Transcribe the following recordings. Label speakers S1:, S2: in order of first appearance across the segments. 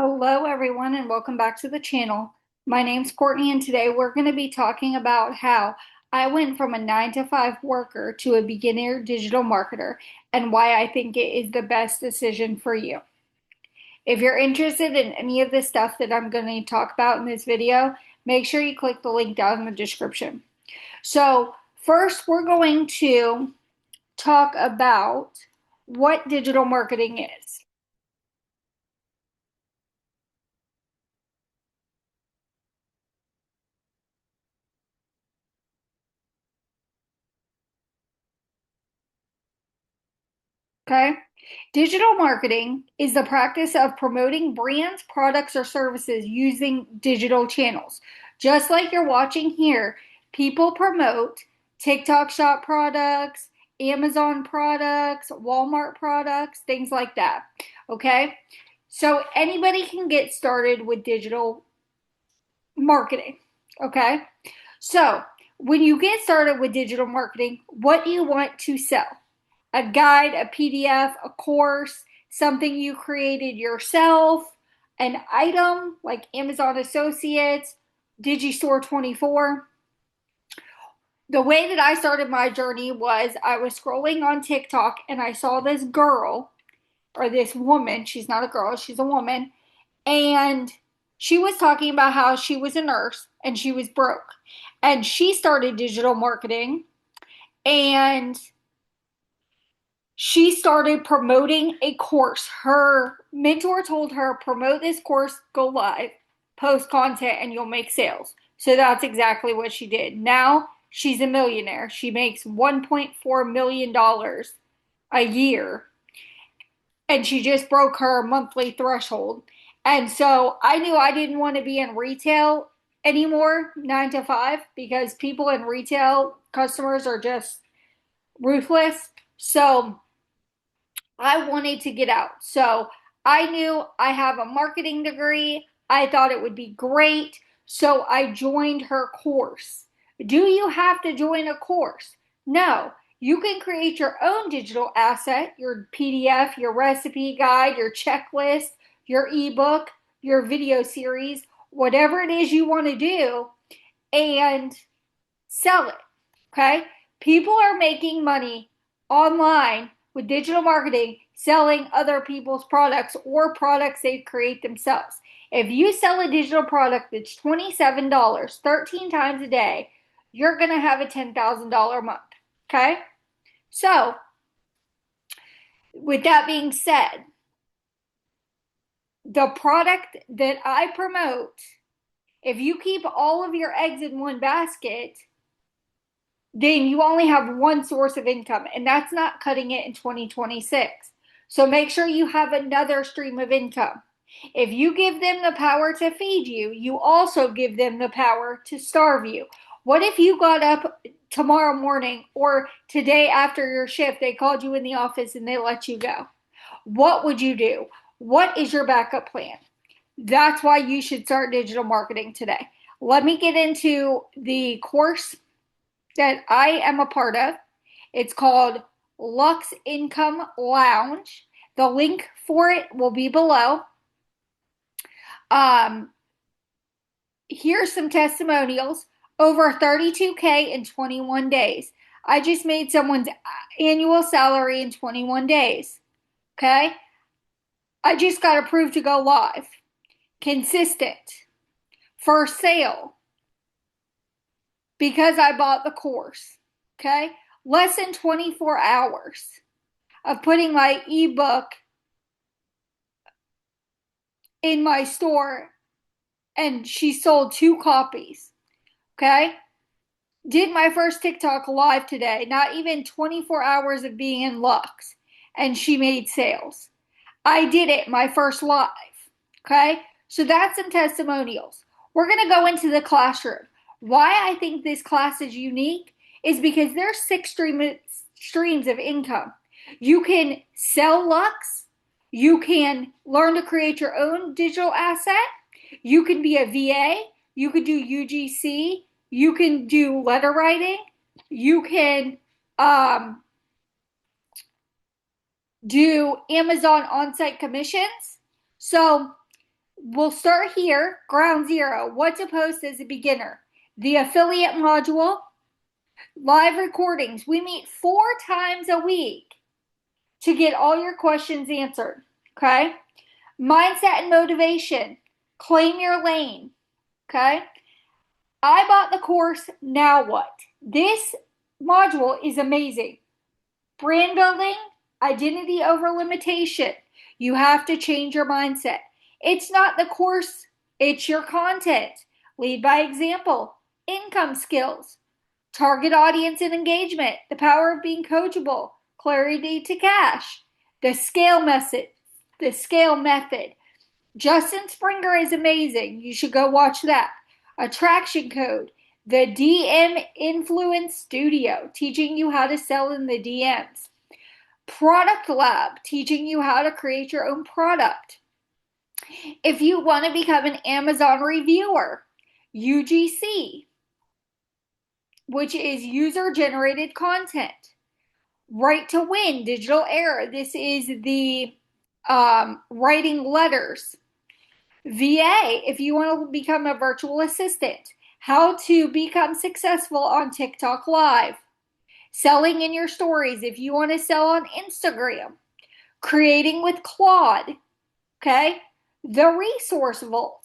S1: Hello, everyone, and welcome back to the channel. My name's Courtney, and today we're going to be talking about how I went from a 9 to 5 worker to a beginner digital marketer and why I think it is the best decision for you. If you're interested in any of the stuff that I'm going to talk about in this video, make sure you click the link down in the description. So, first, we're going to talk about what digital marketing is. Okay? Digital marketing is the practice of promoting brands, products, or services using digital channels. Just like you're watching here, people promote TikTok shop products, Amazon products, Walmart products, things like that. Okay? So anybody can get started with digital marketing. Okay? So when you get started with digital marketing, what do you want to sell? A guide, a PDF, a course, something you created yourself, an item like Amazon Associates, Digistore 24. The way that I started my journey was I was scrolling on TikTok and I saw this girl or this woman. She's not a girl, she's a woman. And she was talking about how she was a nurse and she was broke. And she started digital marketing and she started promoting a course. Her mentor told her, promote this course, go live, post content, and you'll make sales. So that's exactly what she did. Now she's a millionaire. She makes $1.4 million a year, and she just broke her monthly threshold. And so I knew I didn't want to be in retail anymore, 9 to 5, because people in retail, customers are just ruthless. So I wanted to get out. So I knew I have a marketing degree. I thought it would be great. So I joined her course. Do you have to join a course? No. You can create your own digital asset, your PDF, your recipe guide, your checklist, your ebook, your video series, whatever it is you want to do, and sell it. Okay? People are making money online with digital marketing selling other people's products or products they create themselves. If you sell a digital product that's $27 13 times a day, you're going to have a $10,000 month. Okay? So, with that being said, the product that I promote, if you keep all of your eggs in one basket, then you only have one source of income, and that's not cutting it in 2026. So make sure you have another stream of income. If you give them the power to feed you, you also give them the power to starve you. What if you got up tomorrow morning or today after your shift, they called you in the office and they let you go? What would you do? What is your backup plan? That's why you should start digital marketing today. Let me get into the course that I am a part of. It's called Lux Income Lounge. The link for it will be below. Um, Here's some testimonials. Over 32K in 21 days. I just made someone's annual salary in 21 days. Okay? I just got approved to go live. Consistent. First sale. Because I bought the course. Okay? Less than 24 hours of putting my ebook in my store, and she sold 2 copies. Okay? Did my first TikTok live today, not even 24 hours of being in Lux, and she made sales. I did it, my first live. Okay? So that's some testimonials. We're going to go into the classroom. Why I think this class is unique is because there's 6 streams of income. You can sell Lux. You can learn to create your own digital asset. You can be a VA. You could do UGC. You can do letter writing. You can do Amazon on-site commissions. So We'll start here, ground zero. What to post as a beginner. The affiliate module, live recordings. We meet 4 times a week to get all your questions answered. Okay? Mindset and motivation. Claim your lane. Okay? I bought the course, now what? This module is amazing. Brand building, identity over limitation. You have to change your mindset. It's not the course, it's your content. Lead by example. Income skills. Target audience and engagement. The power of being coachable. Clarity to cash. The scale method. The scale method. Justin Springer is amazing. You should go watch that. Attraction code. The DM Influence Studio, teaching you how to sell in the DMs. Product Lab, teaching you how to create your own product. If you want to become an Amazon reviewer, UGC, which is user generated content. Right to Win, Digital Era. This is the writing letters. VA, if you want to become a virtual assistant. How to become successful on TikTok Live. Selling in your stories if you want to sell on Instagram. Creating with Claude. Okay? The Resource Vault.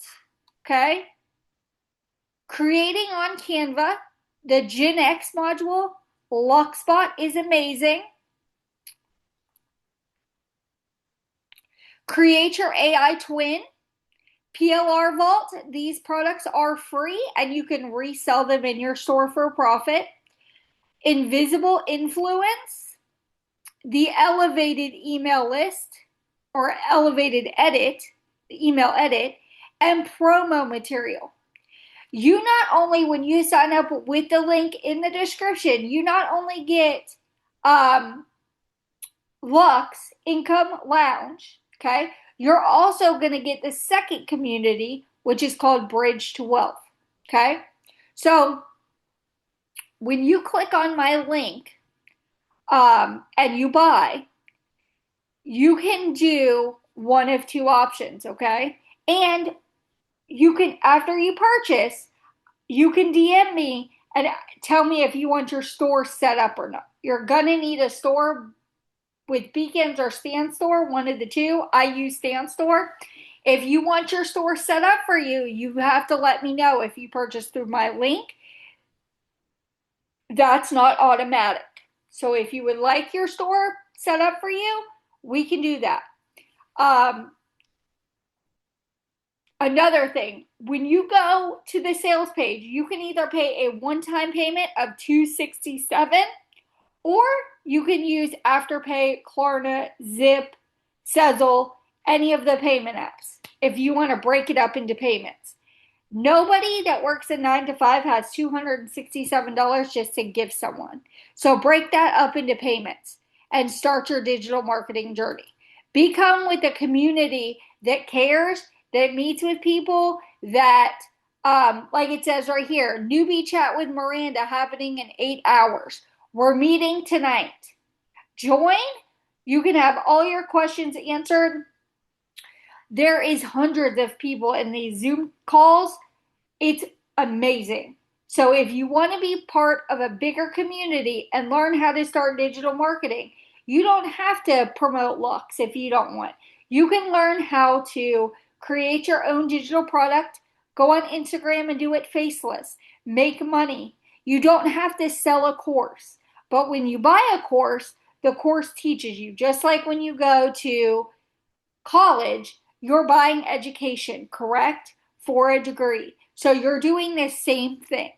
S1: Okay? Creating on Canva. The Gen X module. Luxbot is amazing. Create your AI twin. PLR Vault. These products are free and you can resell them in your store for a profit. Invisible Influence. The Elevated Email List or Elevated Edit, email edit, and promo material. You not only, when you sign up with the link in the description, you not only get Lux Income Lounge, okay? You're also going to get the second community, which is called Bridge to Wealth, okay? So when you click on my link and you buy, you can do one of two options, okay? And you can, after you purchase, you can DM me and tell me if you want your store set up or not. You're gonna need a store with Beacons or Stan Store, one of the two. I use Stan Store. If you want your store set up for you, you have to let me know if you purchase through my link. That's not automatic. So if you would like your store set up for you, we can do that. Another thing, when you go to the sales page, you can either pay a one-time payment of $267, or you can use Afterpay, Klarna, Zip, Sezzle, any of the payment apps if you want to break it up into payments. Nobody that works a 9 to 5 has $267 just to give someone. So break that up into payments and start your digital marketing journey. Become with a community that cares, that meets with people, that, like it says right here, newbie chat with Miranda happening in 8 hours. We're meeting tonight. Join. You can have all your questions answered. There is hundreds of people in these Zoom calls. It's amazing. So if you want to be part of a bigger community and learn how to start digital marketing, you don't have to promote Lux if you don't want. You can learn how to create your own digital product, go on Instagram and do it faceless, make money. You don't have to sell a course. But when you buy a course, the course teaches you. Just like when you go to college, you're buying education, correct? For a degree. So you're doing the same thing.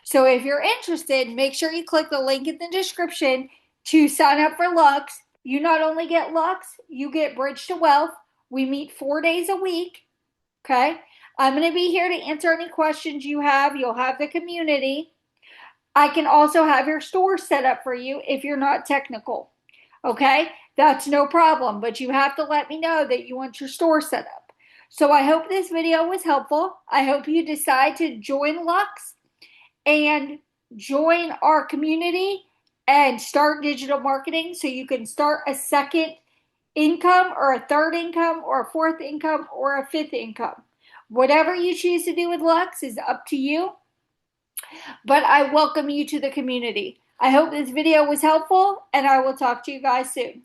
S1: So if you're interested, make sure you click the link in the description to sign up for Lux. You not only get Lux, you get Bridge to Wealth. We meet 4 days a week. Okay? I'm going to be here to answer any questions you have. You'll have the community. I can also have your store set up for you if you're not technical. Okay? That's no problem, but you have to let me know that you want your store set up. So I hope this video was helpful. I hope you decide to join Lux and join our community and start digital marketing so you can start a second income or a third income or a fourth income or a fifth income. Whatever you choose to do with Lux is up to you, but I welcome you to the community. I hope this video was helpful, and I will talk to you guys soon.